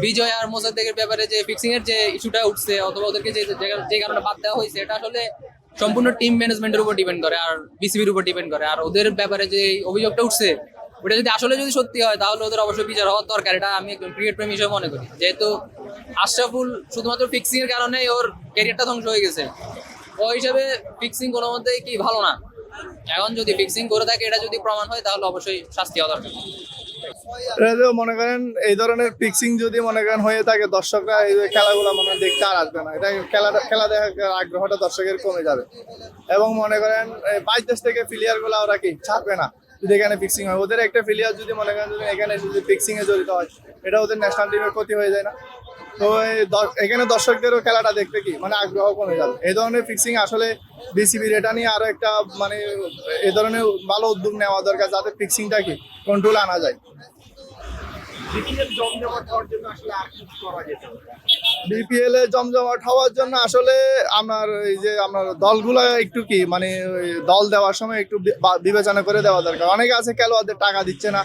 বিজয় আর মোসাদ্দেকের ব্যাপারে যে ফিক্সিং এর যে ইস্যুটা উঠছে অথবা ওদেরকে যে কারণে বাদ দেওয়া হয়েছে, এটা আসলে সম্পূর্ণ টিম ম্যানেজমেন্টের উপর ডিপেন্ড করে আর বিসিবির উপর ডিপেন্ড করে। আর ওদের ব্যাপারে যে অভিযোগটা উঠছে ওটা যদি আসলে যদি সত্যি হয় তাহলে ওদের অবশ্যই বিচার হওয়ার দরকার। এটা আমি একজন ক্রিকেট প্রেমী হিসেবে মনে করি, যেহেতু আশরাফুল শুধুমাত্র ফিক্সিং এর কারণে ওর ক্যারিয়ারটা ধ্বংস হয়ে গেছে। ওই হিসাবে ফিক্সিং কোনো মতেই কি ভালো না। এখন যদি ফিক্সিং করে থাকে এটা যদি প্রমাণ হয় তাহলে অবশ্যই শাস্তি হওয়া দরকার। এটা যে মনে করেন এই ধরনের ফিক্সিং যদি মনে করেন হয়ে থাকে, দর্শকরা এই যে খেলাগুলো মনে হয় দেখতে আর আসবে না। এটা খেলা দেখার আগ্রহটা দর্শকের কমে যাবে। এবং মনে করেন বাইশ দেশ থেকে প্লেয়ার গুলা ওরা কি ছাড়বে না যদি এখানে ফিক্সিং হয়। ওদের একটা প্লেয়ার যদি মনে করেন যদি এখানে যদি ফিক্সিং এ জড়িত হয়, এটা ওদের ন্যাশনাল টিমের ক্ষতি হয়ে যায় না? তো এখানে দর্শকদেরও খেলাটা দেখতে কি মানে আগ্রহ কমে যাবে। এই ধরনের ফিক্সিং আসলে বিসিবির এটা নিয়ে আরো একটা মানে এই ধরনের ভালো উদ্যোগ নেওয়া দরকার, যাতে ফিক্সিংটা কি কন্ট্রোল আনা যায়। বিপিএল এ জমজমাট হওয়ার জন্য আসলে আপনার এই যে আপনার দলগুলো একটু কি মানে দল দেওয়ার সময় একটু বিবেচনা করে দেওয়া দরকার। অনেকে আছে খেলোয়াড়দের টাকা দিচ্ছে না।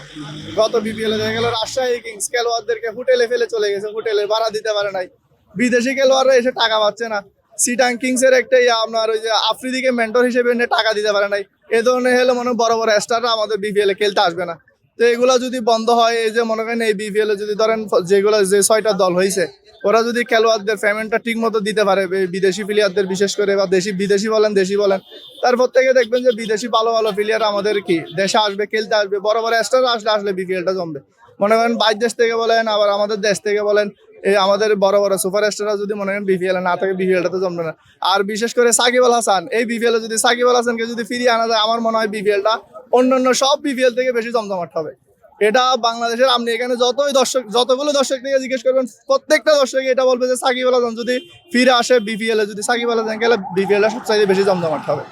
গত বিপিএল এ দেখা গেল রাজশাহী কিংস খেলোয়াড়দেরকে হোটেলে ফেলে চলে গেছে, হোটেলে ভাড়া দিতে পারে নাই। বিদেশি খেলোয়াড়রা এসে টাকা পাচ্ছে না। সিটাং কিংস এর একটা আপনার ওই যে আফ্রিদিকে মেন্টর হিসেবে এনে টাকা দিতে পারে নাই। এ ধরনের হলে মনে বড় বড় স্টাররা আমাদের বিপিএল এ খেলতে আসবে না। তো এগুলা যদি বন্ধ হয়, এই যে মনে করেন এই বিপিএল এ যদি ধরেন যেগুলো যে 6টা দল হয়েছে ওরা যদি খেলোয়াড়দের পেমেন্টটা ঠিক মতো দিতে পারে, বিদেশি প্লেয়ারদের বিশেষ করে বা বিদেশি বলেন, তারপর থেকে দেখবেন যে বিদেশি ভালো ভালো প্লেয়ার আমাদের কি দেশে আসবে, খেলতে আসবে। বড় বড় স্টার আসলে বিপিএলটা জমবে। মনে করেন বাইরের দেশ থেকে বলেন, আবার আমাদের দেশ থেকে বলেন, এই আমাদের বড় বড় সুপার স্টাররা যদি মনে করেন বিপিএল না থাকে, বিপিএলটা তো জমবে না। আর বিশেষ করে সাকিব আল হাসান, এই বিপিএল এ যদি সাকিব আল হাসানকে যদি ফিরিয়ে আনা যায়, আমার মনে হয় বিপিএলটা অন্যান্য সব বিপিএল থেকে বেশি জমজমাট হবে। এটা বাংলাদেশের আপনি এখানে যতগুলো দর্শক থেকে জিজ্ঞেস করবেন, প্রত্যেকটা দর্শক এটা বলবে যে সাকিব আল হাসান যদি ফিরে আসে বিপিএল এ, যদি সাকিব আল হাসান খেলে বিপিএল এ সবচাইতে বেশি জমজমাট হবে।